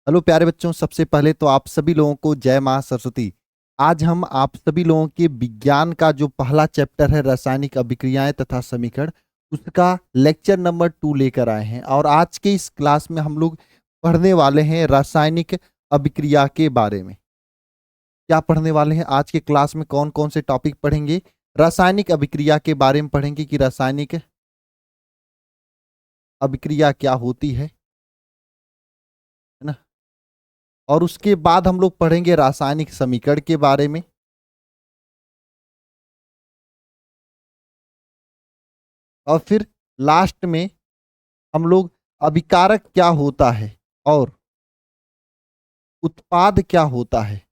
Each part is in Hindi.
हेलो प्यारे बच्चों, सबसे पहले तो आप सभी लोगों को जय मां सरस्वती। आज हम आप सभी लोगों के विज्ञान का जो पहला चैप्टर है रासायनिक अभिक्रियाएं तथा समीकरण, उसका लेक्चर नंबर 2 लेकर आए हैं। और आज के इस क्लास में हम लोग पढ़ने वाले हैं रासायनिक अभिक्रिया के बारे में। क्या पढ़ने वाले हैं आज के क्लास में? कौन कौन से टॉपिक पढ़ेंगे? रासायनिक अभिक्रिया के बारे में पढ़ेंगे कि रासायनिक अभिक्रिया क्या होती है ना। और उसके बाद हम लोग पढ़ेंगे रासायनिक समीकरण के बारे में। और फिर लास्ट में हम लोग अभिकारक क्या होता है और उत्पाद क्या होता है,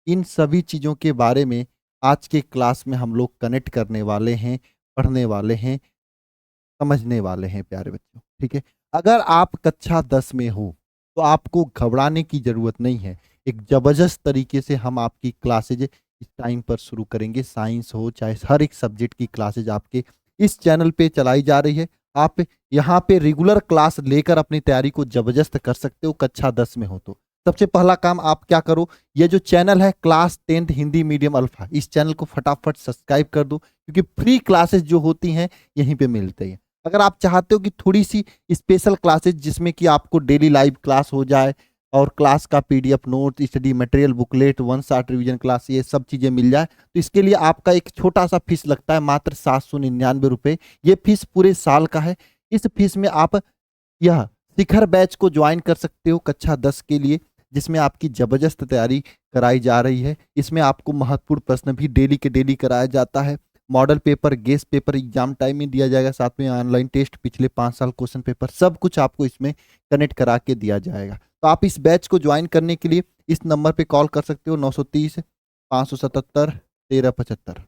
इन सभी चीजों के बारे में आज के क्लास में हम लोग कनेक्ट करने वाले हैं, पढ़ने वाले हैं, समझने वाले हैं प्यारे बच्चों। ठीक है, अगर आप कक्षा 10 में हो तो आपको घबराने की जरूरत नहीं है। एक जबरदस्त तरीके से हम आपकी क्लासेज इस टाइम पर शुरू करेंगे। साइंस हो चाहे हर एक सब्जेक्ट की क्लासेज आपके इस चैनल पे चलाई जा रही है। आप यहाँ पे रेगुलर क्लास लेकर अपनी तैयारी को जबरदस्त कर सकते हो कक्षा 10 में हो तो। सबसे पहला काम आप क्या करो, ये जो चैनल है class 10th Hindi medium alpha, इस चैनल को फटाफट सब्सक्राइब कर दो, क्योंकि फ्री क्लासेस जो होती हैं यहीं पे मिलते हैं। अगर आप चाहते हो कि थोड़ी सी स्पेशल क्लासेस जिसमें कि आपको डेली लाइव क्लास हो जाए और क्लास का PDF note, study material, booklet, 1 shot revision class, ये सब चीज़ें मिल जाए, तो इसके लिए आपका एक छोटा सा फीस लगता है, मात्र 799 रुपये। ये फीस पूरे साल का है। इस फीस में आप यह शिखर बैच को ज्वाइन कर सकते हो कक्षा 10 के लिए, जिसमें आपकी जबरदस्त तैयारी कराई जा रही है। इसमें आपको महत्वपूर्ण प्रश्न भी डेली के डेली कराया जाता है। Model paper, guest paper exam time में दिया जाएगा, साथ में ऑनलाइन टेस्ट, पिछले 5 साल क्वेश्चन पेपर, सब कुछ आपको इसमें कनेक्ट करा के दिया जाएगा। तो आप इस बैच को ज्वाइन करने के लिए इस नंबर पे कॉल कर सकते हो, 930 577 1375।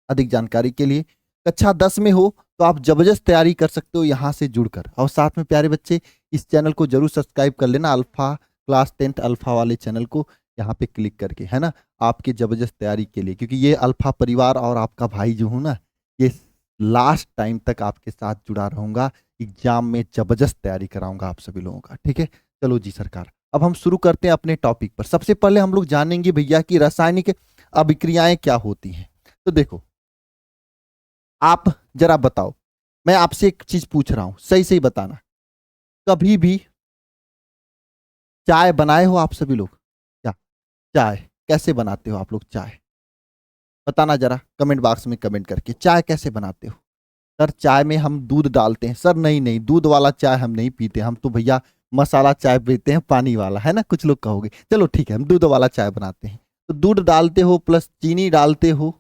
अधिक जानकारी के लिए कक्षा 10 में हो तो आप जबरदस्त तैयारी कर सकते हो यहाँ से जुड़कर। और साथ में प्यारे बच्चे, इस चैनल को जरूर सब्सक्राइब कर लेना, अल्फा क्लास 10th अल्फा वाले चैनल को यहाँ पे क्लिक करके, है ना, आपकी जबरदस्त तैयारी के लिए। क्योंकि ये अल्फा परिवार और आपका भाई जो हूँ ना, ये लास्ट टाइम तक आपके साथ जुड़ा रहूंगा। एग्जाम में जबरदस्त तैयारी कराऊंगा आप सभी लोगों का। ठीक है, चलो जी सरकार, अब हम शुरू करते हैं अपने टॉपिक पर। सबसे पहले हम लोग जानेंगे भैया कि रासायनिक अभिक्रियाएं क्या होती हैं। तो देखो, आप जरा बताओ, मैं आपसे एक चीज पूछ रहा हूं, सही सही बताना। कभी भी चाय बनाए हो आप सभी लोग? क्या चाय कैसे बनाते हो आप लोग? चाय बताना जरा कमेंट बॉक्स में कमेंट करके, चाय कैसे बनाते हो? सर चाय में हम दूध डालते हैं। सर नहीं नहीं, दूध वाला चाय हम नहीं पीते, हम तो भैया मसाला चाय पीते हैं, पानी वाला, है ना, कुछ लोग कहोगे। चलो ठीक है, हम दूध वाला चाय बनाते हैं। तो दूध डालते हो प्लस चीनी डालते हो।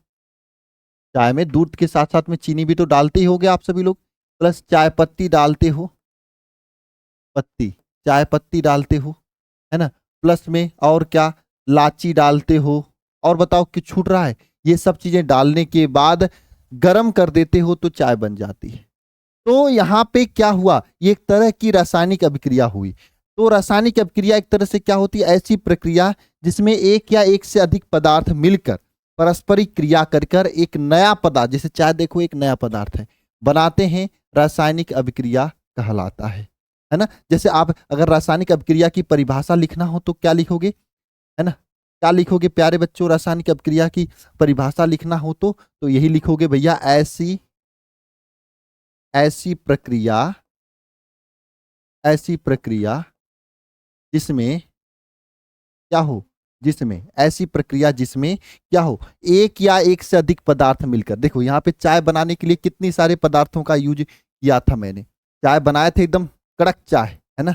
चाय में दूध के साथ साथ में चीनी भी तो डालते ही होगे आप सभी लोग, प्लस चाय पत्ती डालते हो, पत्ती, चाय पत्ती डालते हो, है ना, प्लस में और क्या, लाची डालते हो। और बताओ कि छूट रहा है? ये सब चीजें डालने के बाद गरम कर देते हो तो चाय बन जाती है। तो यहाँ पे क्या हुआ, ये एक तरह की रासायनिक अभिक्रिया हुई। तो रासायनिक अभिक्रिया एक तरह से क्या होती है, ऐसी प्रक्रिया जिसमें एक या एक से अधिक पदार्थ मिलकर पारस्परिक क्रिया कर कर एक नया पदार्थ, जैसे चाय देखो एक नया पदार्थ है, बनाते हैं, रासायनिक अभिक्रिया कहलाता है ना। जैसे आप अगर रासायनिक अभिक्रिया की परिभाषा लिखना हो तो क्या लिखोगे, है ना, क्या लिखोगे प्यारे बच्चों? रासायनिक अभिक्रिया की परिभाषा लिखना हो तो यही लिखोगे भैया, ऐसी ऐसी प्रक्रिया, ऐसी प्रक्रिया जिसमें क्या हो, जिसमें ऐसी प्रक्रिया जिसमें क्या हो, एक या एक से अधिक पदार्थ मिलकर। देखो यहाँ पे चाय बनाने के लिए कितनी सारे पदार्थों का यूज किया था मैंने। चाय बनाए थे एकदम कड़क चाय, है ना,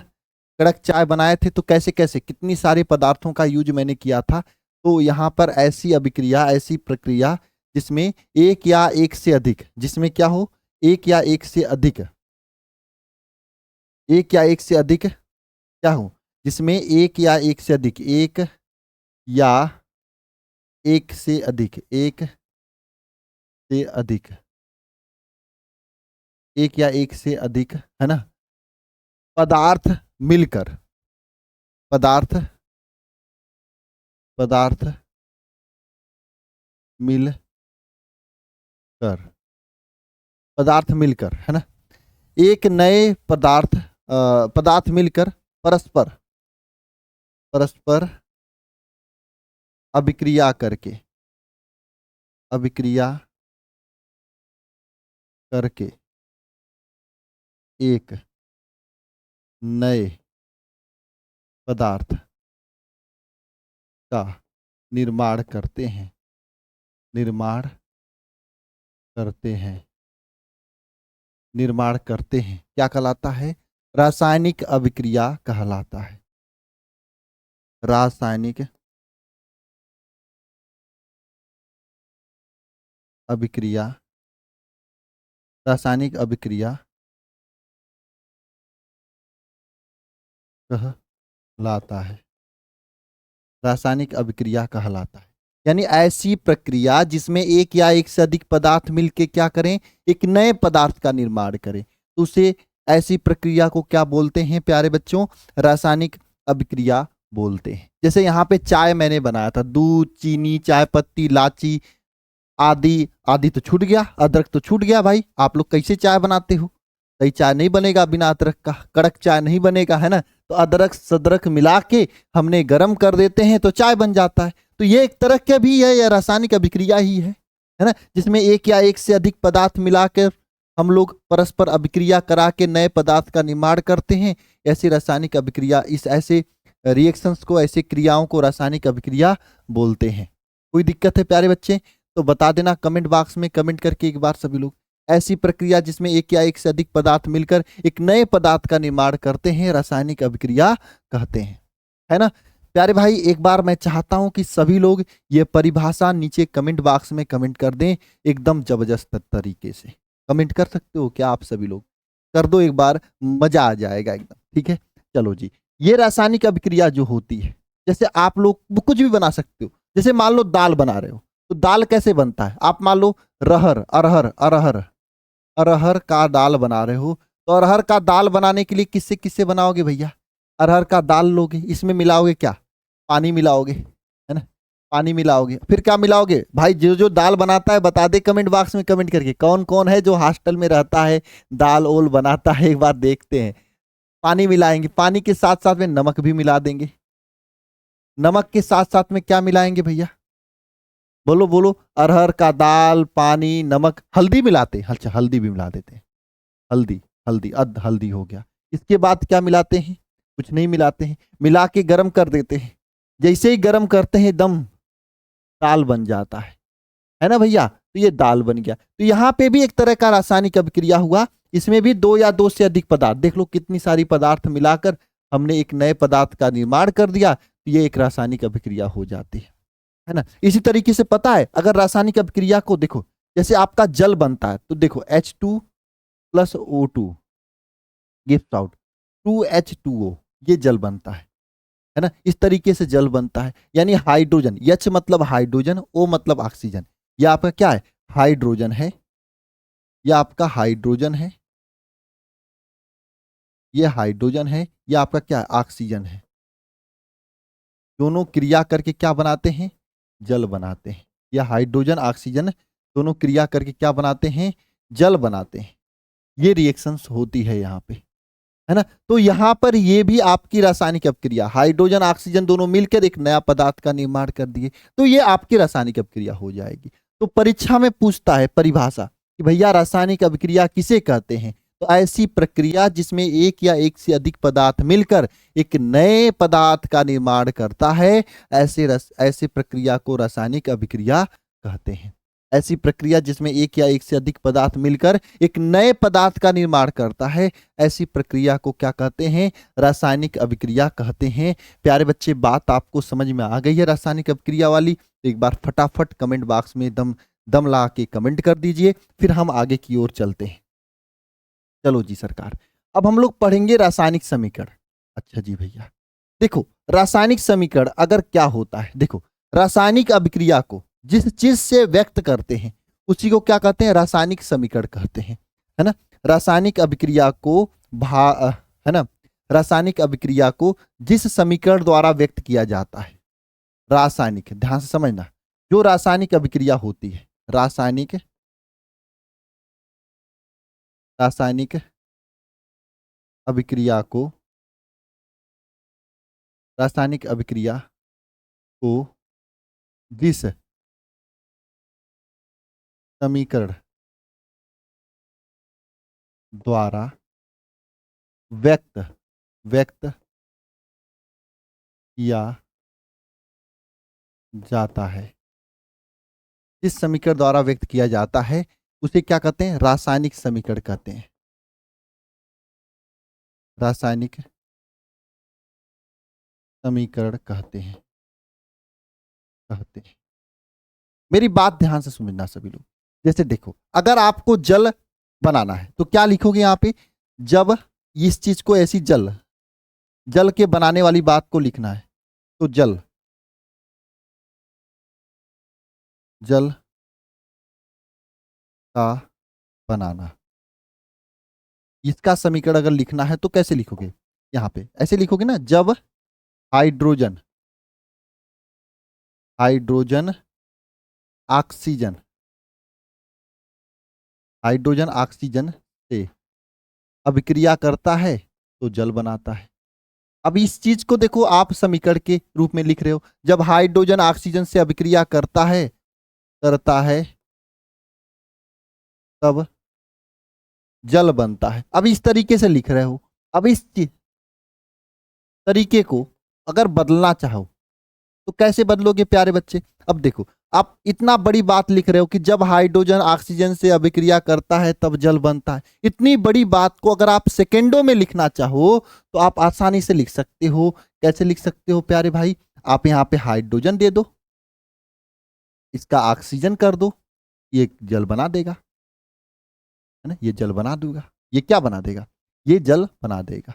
कड़क चाय बनाए थे, तो कैसे कैसे कितनी सारे पदार्थों का यूज मैंने किया था। तो यहाँ पर ऐसी अभिक्रिया, ऐसी प्रक्रिया जिसमें एक या एक से अधिक, जिसमें क्या हो, एक या एक से अधिक, एक या एक से अधिक क्या हो, जिसमें एक या एक से अधिक, एक या एक से अधिक, एक से अधिक, एक या एक से अधिक, है ना, पदार्थ मिलकर, पदार्थ, पदार्थ मिलकर, पदार्थ मिलकर, है ना, एक नए पदार्थ, पदार्थ मिलकर परस्पर परस्पर अभिक्रिया करके अभिक्रिया करके एक नए पदार्थ का निर्माण करते हैं निर्माण करते हैं निर्माण करते हैं क्या कहलाता है? रासायनिक अभिक्रिया कहलाता है। रासायनिक अभिक्रिया रासायनिक अभिक्रिया कहलाता है। रासायनिक अभिक्रिया कहलाता है यानी ऐसी प्रक्रिया जिसमें एक या एक से अधिक पदार्थ मिलके क्या करें, एक नए पदार्थ का निर्माण करें, तो उसे ऐसी प्रक्रिया को क्या बोलते हैं प्यारे बच्चों? रासायनिक अभिक्रिया बोलते हैं। जैसे यहाँ पे चाय मैंने बनाया था, दूध, चीनी, चाय पत्ती, इलायची आदि आदि तो छूट गया, अदरक तो छूट गया। भाई आप लोग कैसे चाय बनाते हो? सही चाय नहीं बनेगा बिना अदरक का, कड़क चाय नहीं बनेगा, है ना। तो अदरक सदरक मिला के हमने गर्म कर देते हैं तो चाय बन जाता है। तो ये एक तरह का भी है, या रासायनिक अभिक्रिया ही है ना, जिसमें एक या एक से अधिक पदार्थ मिलाकर हम लोग परस्पर अभिक्रिया करा के नए पदार्थ का निर्माण करते हैं। ऐसी रासायनिक अभिक्रिया, इस ऐसे रिएक्शंस को, ऐसे क्रियाओं को रासायनिक अभिक्रिया बोलते हैं। कोई दिक्कत है प्यारे बच्चे? तो बता देना कमेंट बॉक्स में, कमेंट करके एक बार सभी लोग। ऐसी प्रक्रिया जिसमें एक या एक से अधिक पदार्थ मिलकर एक नए पदार्थ का निर्माण करते हैं, रासायनिक अभिक्रिया कहते हैं, है ना। प्यारे भाई एक बार मैं चाहता हूं कि सभी लोग ये परिभाषा नीचे कमेंट बॉक्स में कमेंट कर दें, एकदम जबरदस्त तरीके से कमेंट कर सकते हो क्या आप सभी लोग? कर दो एक बार, मजा आ जाएगा एकदम, ठीक है। चलो जी, ये रासायनिक अभिक्रिया जो होती है, जैसे आप लोग कुछ भी बना सकते हो। जैसे मान लो दाल बना रहे हो, तो दाल कैसे बनता है? आप मान लो रहर अरहर अरहर अरहर का दाल बना रहे हो, तो अरहर का दाल बनाने के लिए किससे किससे बनाओगे भैया? अरहर का दाल लोगे, इसमें मिलाओगे क्या? पानी मिलाओगे, है ना। पानी मिलाओगे, फिर क्या मिलाओगे भाई? जो जो दाल बनाता है बता दे कमेंट बॉक्स में कमेंट करके, कौन कौन है जो हॉस्टल में रहता है, दाल ओल बनाता है, एक बार देखते हैं। पानी मिलाएंगे, पानी के साथ साथ में नमक भी मिला देंगे। नमक के साथ साथ में क्या मिलाएंगे भैया? बोलो बोलो। अरहर का दाल, पानी, नमक, हल्दी मिलाते हैं। अच्छा हल्दी भी मिला देते हैं, हल्दी हल्दी अध हल्दी हो गया। इसके बाद क्या मिलाते हैं? कुछ नहीं मिलाते हैं, मिला के गर्म कर देते हैं। जैसे ही गर्म करते हैं दम, दाल बन जाता है ना भैया। तो ये दाल बन गया। तो यहाँ पे भी एक तरह का रासायनिक अभिक्रिया हुआ। इसमें भी दो या दो से अधिक पदार्थ, देख लो कितनी सारी पदार्थ मिलाकर हमने एक नए पदार्थ का निर्माण कर दिया, तो ये एक रासायनिक अभिक्रिया हो जाती है ना। इसी तरीके से पता है, अगर रासायनिक अभिक्रिया को देखो, जैसे आपका जल बनता है, तो देखो H2 + O2 gives out 2H2O, ये जल बनता है ना। इस तरीके से जल बनता है, यानी हाइड्रोजन, H मतलब हाइड्रोजन, O मतलब ऑक्सीजन। यह आपका क्या है? हाइड्रोजन है। यह आपका हाइड्रोजन है, यह हाइड्रोजन है, यह आपका क्या है? ऑक्सीजन है। दोनों क्रिया करके क्या बनाते हैं? जल बनाते हैं। यह हाइड्रोजन ऑक्सीजन दोनों क्रिया करके क्या बनाते हैं? जल बनाते हैं। ये रिएक्शंस होती है यहाँ पे, है ना। तो यहाँ पर ये भी आपकी रासायनिक अभिक्रिया, हाइड्रोजन ऑक्सीजन दोनों मिलकर एक नया पदार्थ का निर्माण कर दिए, तो ये आपकी रासायनिक अभिक्रिया हो जाएगी। तो परीक्षा में पूछता है परिभाषा कि भैया रासायनिक अभिक्रिया किसे कहते हैं? तो ऐसी प्रक्रिया जिसमें एक या एक से अधिक पदार्थ मिलकर एक नए पदार्थ का निर्माण करता है, ऐसे प्रक्रिया को रासायनिक अभिक्रिया कहते हैं। ऐसी प्रक्रिया जिसमें एक या एक से अधिक पदार्थ मिलकर एक नए पदार्थ का निर्माण करता है, ऐसी प्रक्रिया को क्या कहते हैं? रासायनिक अभिक्रिया कहते हैं। प्यारे बच्चे बात आपको समझ में आ गई है रासायनिक अभिक्रिया वाली? तो एक बार फटाफट कमेंट बॉक्स में दम दम ला के कमेंट कर दीजिए, फिर हम आगे की ओर चलते हैं। चलो जी सरकार, अब हम लोग पढ़ेंगे रासायनिक समीकरण। अच्छा जी भैया, देखो रासायनिक समीकरण अगर क्या होता है, देखो रासायनिक अभिक्रिया को जिस चीज से व्यक्त करते हैं उसी को क्या कहते हैं? रासायनिक समीकरण कहते हैं, है ना। रासायनिक अभिक्रिया को है ना, रासायनिक अभिक्रिया को जिस समीकरण द्वारा व्यक्त किया जाता है, रासायनिक, ध्यान से समझना, जो रासायनिक अभिक्रिया होती है, रासायनिक रासायनिक अभिक्रिया को रासायनिक अभिक्रिया को जिस समीकरण द्वारा व्यक्त व्यक्त किया जाता है, जिस समीकरण द्वारा व्यक्त किया जाता है उसे क्या कहते हैं? रासायनिक समीकरण कहते हैं। रासायनिक समीकरण कहते हैं। मेरी बात ध्यान से समझना सभी लोग। जैसे देखो, अगर आपको जल बनाना है तो क्या लिखोगे यहाँ पे? जब इस चीज को ऐसी जल के बनाने वाली बात को लिखना है तो जल का बनाना, इसका समीकरण अगर लिखना है तो कैसे लिखोगे? यहाँ पे ऐसे लिखोगे ना, जब hydrogen hydrogen oxygen hydrogen oxygen से अभिक्रिया करता है तो जल बनाता है। अब इस चीज को देखो, आप समीकरण के रूप में लिख रहे हो, जब हाइड्रोजन ऑक्सीजन से अभिक्रिया करता है तब जल बनता है। अब इस तरीके से लिख रहे हो। अब इस तरीके को अगर बदलना चाहो तो कैसे बदलोगे प्यारे बच्चे? अब देखो, आप इतना बड़ी बात लिख रहे हो कि जब हाइड्रोजन ऑक्सीजन से अभिक्रिया करता है तब जल बनता है। इतनी बड़ी बात को अगर आप सेकेंडों में लिखना चाहो तो आप आसानी से लिख सकते हो। कैसे लिख सकते हो प्यारे भाई? आप यहाँ पे हाइड्रोजन दे दो, इसका ऑक्सीजन कर दो, ये जल बना देगा, है ना? ये जल बना दूंगा। ये क्या बना देगा? ये जल बना देगा।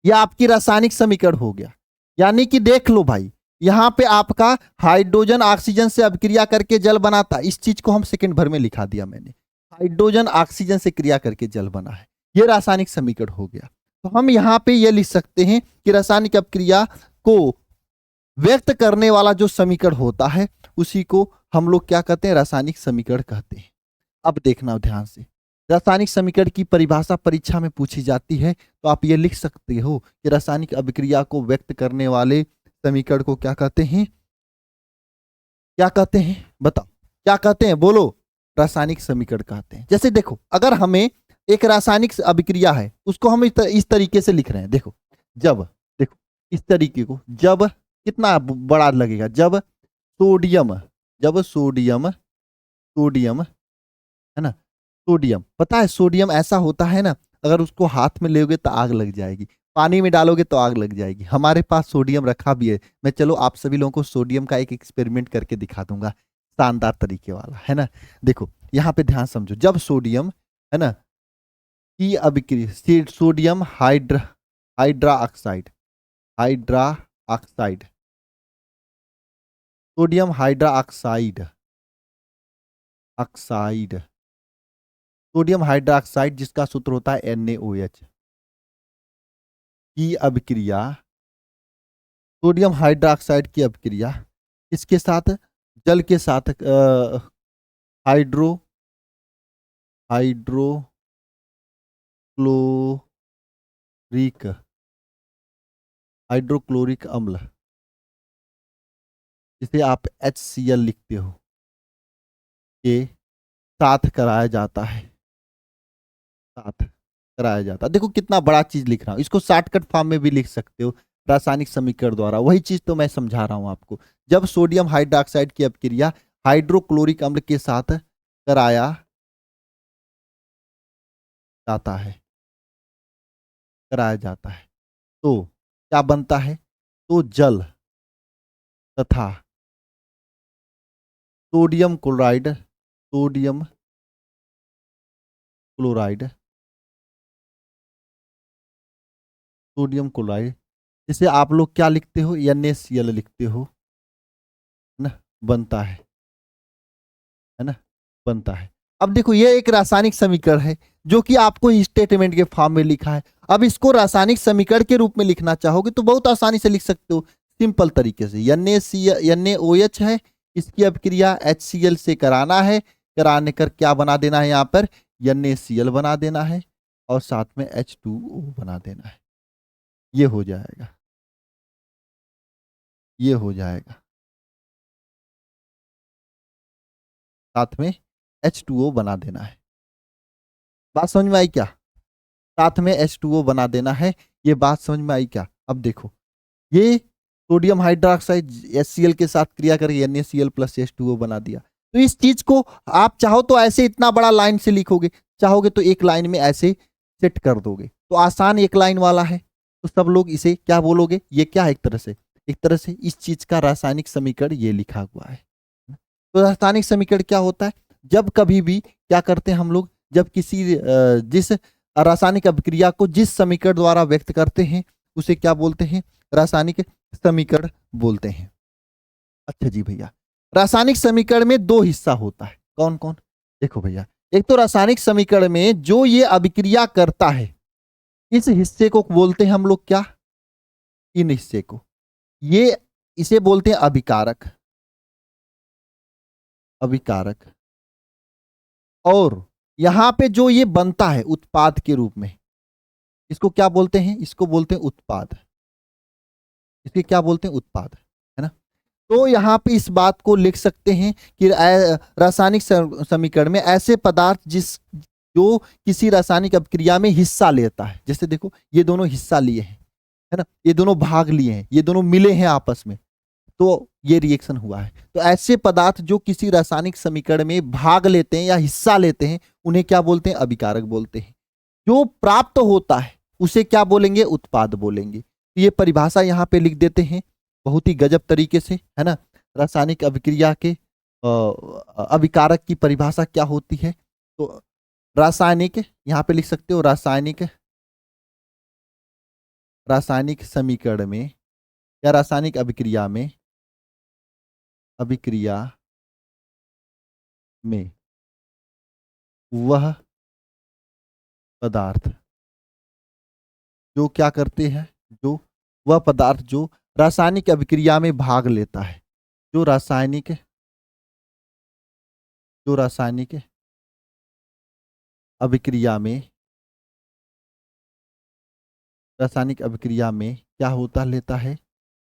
यह आपकी रासायनिक समीकरण हो गया। यानी कि देख लो भाई, यहां पे आपका हाइड्रोजन ऑक्सीजन से अभिक्रिया करके जल बनाता, इस चीज को हम सेकंड भर में लिखा दिया मैंने। हाइड्रोजन ऑक्सीजन से क्रिया करके जल बना है, यह रासायनिक समीकरण हो गया। तो हम यहां पे यह लिख सकते हैं कि रासायनिक अभिक्रिया को व्यक्त करने वाला जो समीकरण होता है उसी को हम लोग क्या कहते हैं? रासायनिक समीकरण कहते हैं। अब देखना ध्यान से, रासायनिक समीकरण की परिभाषा परीक्षा में पूछी जाती है तो आप ये लिख सकते हो कि रासायनिक अभिक्रिया को व्यक्त करने वाले समीकरण को क्या कहते हैं? क्या कहते हैं? बताओ, क्या कहते हैं? बोलो। रासायनिक समीकरण कहते हैं। जैसे देखो, अगर हमें एक रासायनिक अभिक्रिया है उसको हम इस तरीके से लिख रहे हैं। देखो, जब, देखो इस तरीके को, जब कितना बड़ा लगेगा, जब सोडियम है ना, सोडियम, पता है सोडियम ऐसा होता है ना, अगर उसको हाथ में लोगे तो आग लग जाएगी, पानी में डालोगे तो आग लग जाएगी। हमारे पास सोडियम रखा भी है। मैं चलो आप सभी लोगों को सोडियम का एक एक्सपेरिमेंट करके दिखा दूंगा, शानदार तरीके वाला, है ना। देखो यहाँ पे ध्यान समझो, जब सोडियम, है ना, की अभिक्रिया, sodium hydra oxide sodium hydra oxide sodium hydroxide जिसका सूत्र होता है NaOH की अभिक्रिया, सोडियम हाइड्रोक्साइड की अभिक्रिया इसके साथ, जल के साथ हाइड्रोक्लोरिक अम्ल, जिसे आप HCl लिखते हो, के साथ कराया जाता है, देखो कितना बड़ा चीज लिख रहा हूं, इसको शॉर्टकट फॉर्म में भी लिख सकते हो रासायनिक समीकरण द्वारा। वही चीज तो मैं समझा रहा हूं आपको। जब सोडियम हाइड्रोक्साइड की अभिक्रिया हाइड्रोक्लोरिक अम्ल के साथ कराया जाता है तो क्या बनता है? तो जल तथा सोडियम क्लोराइड, जिसे आप लोग क्या लिखते हो? NaCl लिखते हो, है ना, बनता है ना, बनता है। अब देखो, ये एक रासायनिक समीकरण है जो कि आपको स्टेटमेंट के फॉर्म में लिखा है। अब इसको रासायनिक समीकरण के रूप में लिखना चाहोगे तो बहुत आसानी से लिख सकते हो, सिंपल तरीके से। NaOH है, इसकी अभिक्रिया HCl से कराना है, कराने कर क्या बना देना है? यहाँ पर NaCl बना देना है और साथ में H2O बना देना है, ये हो जाएगा। ये हो जाएगा, साथ में H2O बना देना है। बात समझ में आई क्या? साथ में H2O बना देना है। ये बात समझ में आई क्या? अब देखो, ये सोडियम हाइड्रोक्साइड HCl के साथ क्रिया करके NaCl प्लस H2O बना दिया। तो इस चीज को आप चाहो तो ऐसे इतना बड़ा लाइन से लिखोगे, चाहोगे तो एक लाइन में ऐसे सेट कर दोगे, तो आसान एक लाइन वाला है। तो सब लोग इसे क्या बोलोगे? ये क्या है? एक तरह से इस चीज का रासायनिक समीकरण ये लिखा हुआ है। तो रासायनिक समीकरण क्या होता है? जब कभी भी क्या करते हैं हम लोग, जब किसी जिस रासायनिक अभिक्रिया को जिस समीकरण द्वारा व्यक्त करते हैं उसे क्या बोलते हैं? रासायनिक समीकरण बोलते हैं। अच्छा जी भैया, रासायनिक समीकरण में दो हिस्सा होता है, कौन कौन? देखो भैया, एक तो रासायनिक समीकरण में जो ये अभिक्रिया करता है, इस हिस्से को बोलते हैं हम लोग क्या? इन हिस्से को, ये इसे बोलते हैं अभिकारक। अभिकारक। और यहां पे जो ये बनता है उत्पाद के रूप में, इसको क्या बोलते हैं? इसको बोलते हैं उत्पाद। इसके क्या बोलते हैं? उत्पाद, है ना? तो यहाँ पे इस बात को लिख सकते हैं कि रासायनिक समीकरण में ऐसे पदार्थ जो किसी रासायनिक अभिक्रिया में हिस्सा लेता है, जैसे देखो ये दोनों हिस्सा लिए हैं, है ना, ये दोनों भाग लिए हैं, ये दोनों मिले हैं आपस में, तो ये रिएक्शन हुआ है। तो ऐसे पदार्थ जो किसी रासायनिक समीकरण में भाग लेते हैं या हिस्सा लेते हैं, उन्हें क्या बोलते हैं? अभिकारक बोलते हैं। जो प्राप्त होता है उसे क्या बोलेंगे? उत्पाद बोलेंगे। ये परिभाषा यहाँ पे लिख देते हैं बहुत ही गजब तरीके से, है ना। रासायनिक अभिक्रिया के अभिकारक की परिभाषा क्या होती है? तो रासायनिक, यहाँ पे लिख सकते हो रासायनिक, रासायनिक समीकरण में या रासायनिक अभिक्रिया में, अभिक्रिया में वह पदार्थ जो क्या करते हैं, जो वह पदार्थ जो रासायनिक अभिक्रिया में भाग लेता है, जो रासायनिक अभिक्रिया में, रासायनिक अभिक्रिया में क्या होता लेता है?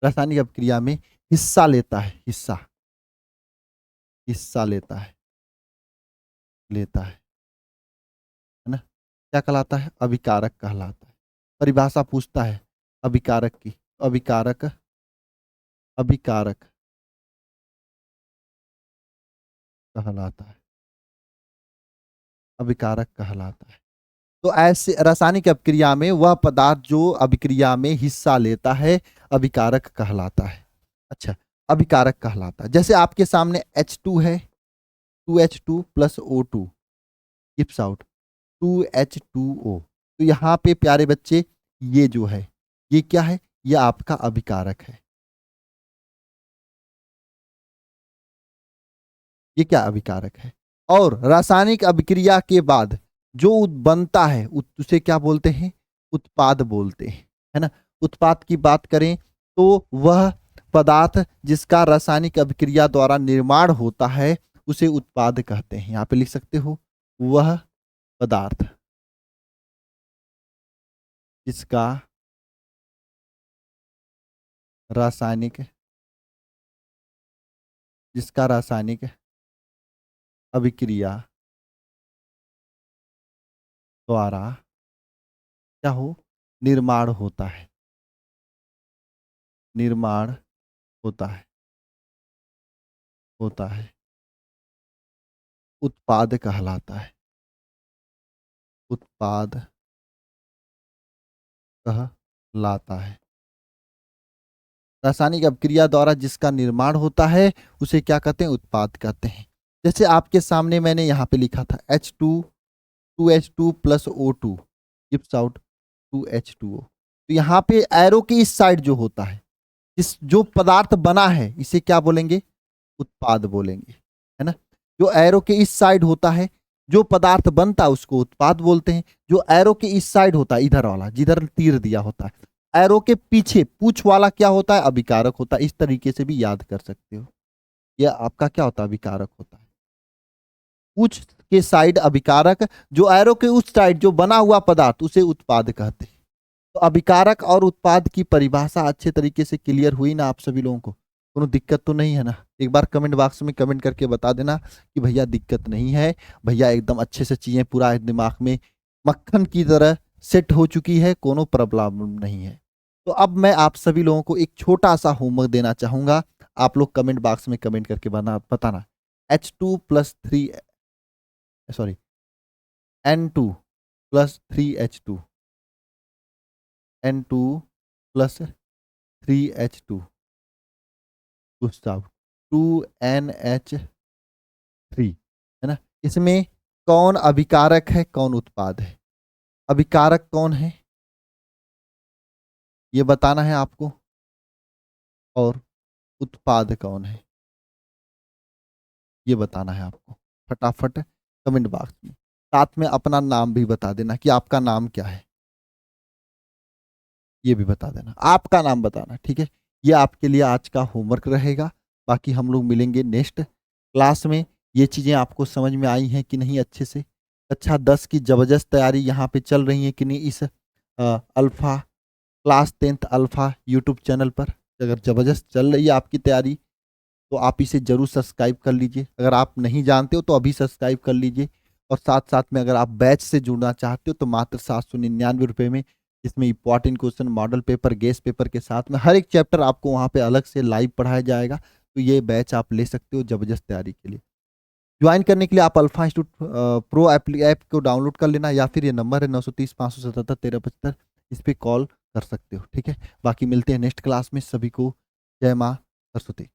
रासायनिक अभिक्रिया में हिस्सा लेता है, हिस्सा लेता है ना, क्या कहलाता है? अभिकारक कहलाता है। परिभाषा पूछता है अभिकारक की, अभिकारक, अभिकारक कहलाता है, अभिकारक कहलाता है। तो ऐसे रासायनिक अभिक्रिया में वह पदार्थ जो अभिक्रिया में हिस्सा लेता है, अभिकारक कहलाता है। अच्छा, अभिकारक कहलाता है। जैसे आपके सामने H2 है, 2H2 plus O2 gives out 2H2O। तो यहाँ पे प्यारे बच्चे ये जो है, ये क्या है? ये आपका अभिकारक है। ये क्या? अभिकारक है। और रासायनिक अभिक्रिया के बाद जो बनता है उसे क्या बोलते हैं? उत्पाद बोलते हैं, है ना। उत्पाद की बात करें तो वह पदार्थ जिसका रासायनिक अभिक्रिया द्वारा निर्माण होता है उसे उत्पाद कहते हैं। यहाँ पे लिख सकते हो वह पदार्थ जिसका रासायनिक अभिक्रिया द्वारा क्या हो? निर्माण होता है, निर्माण होता है, उत्पाद कहलाता है, उत्पाद कहलाता है। रासायनिक अभिक्रिया द्वारा जिसका निर्माण होता है उसे क्या कहते हैं? उत्पाद कहते हैं। जैसे आपके सामने मैंने यहाँ पे लिखा था H2 2H2 plus O2 gives out 2H2O। तो यहाँ पे एरो की इस साइड जो होता है, इस जो पदार्थ बना है इसे क्या बोलेंगे? उत्पाद बोलेंगे, है ना। जो एरो के इस साइड होता है, जो पदार्थ बनता है उसको उत्पाद बोलते हैं। जो एरो के इस साइड होता है, इधर वाला जिधर तीर दिया होता है, एरो के पीछे पूछ वाला क्या होता है? अभिकारक होता है। इस तरीके से भी याद कर सकते हो। यह आपका क्या होता है? अभिकारक होता है। पूछ के साइड अभिकारक, जो एरो के उस साइड जो बना हुआ पदार्थ उसे उत्पाद कहते हैं। तो अभिकारक और उत्पाद की परिभाषा अच्छे तरीके से क्लियर हुई ना आप सभी लोगों को? कोनो दिक्कत तो नहीं है ना? एक बार कमेंट बॉक्स में कमेंट करके बता देना कि भैया दिक्कत नहीं है, भैया एकदम अच्छे से चीज़ें पूरा दिमाग में मक्खन की तरह सेट हो चुकी है, कोनो प्रॉब्लम नहीं है। तो अब मैं आप सभी लोगों को एक छोटा-सा होमवर्क देना चाहूँगा, आप लोग कमेंट बॉक्स में कमेंट करके बताना। H2 plus 3 sorry N2 plus 3H2 N2 plus 3H2 2NH3 है ना? इसमें कौन अभिकारक है, कौन उत्पाद है? अभिकारक कौन है? ये बताना है आपको। और उत्पाद कौन है? ये बताना है आपको। फटाफट कमेंट बॉक्स में। साथ में अपना नाम भी बता देना कि आपका नाम क्या है? ये भी बता देना। आपका नाम बताना, ठीक है? ये आपके लिए आज का होमवर्क रहेगा। बाकी हम लोग मिलेंगे नेक्स्ट क्लास में। ये चीज़ें आपको समझ में आई हैं कि नहीं अच्छे से? कक्षा 10 की ज़बरदस्त तैयारी यहाँ पे चल रही है कि नहीं इस alpha class 10th alpha YouTube channel पर? अगर ज़बरदस्त चल रही है आपकी तैयारी, तो आप इसे ज़रूर सब्सक्राइब कर लीजिए। अगर आप नहीं जानते हो तो अभी सब्सक्राइब कर लीजिए। और साथ-साथ में अगर आप बैच से जुड़ना चाहते हो तो मात्र ₹799 में, इसमें important question, model paper, guess paper के साथ में हर एक चैप्टर आपको वहाँ पे अलग से लाइव पढ़ाया जाएगा। तो ये बैच आप ले सकते हो ज़बरदस्त तैयारी के लिए। ज्वाइन करने के लिए आप अल्फा इंस्टीट्यूट प्रो ऐप को डाउनलोड कर लेना, या फिर ये नंबर है 930 577 1375, इस पे कॉल कर सकते हो, ठीक है? बाकी मिलते हैं नेक्स्ट क्लास में। सभी को जय माँ सरस्वती।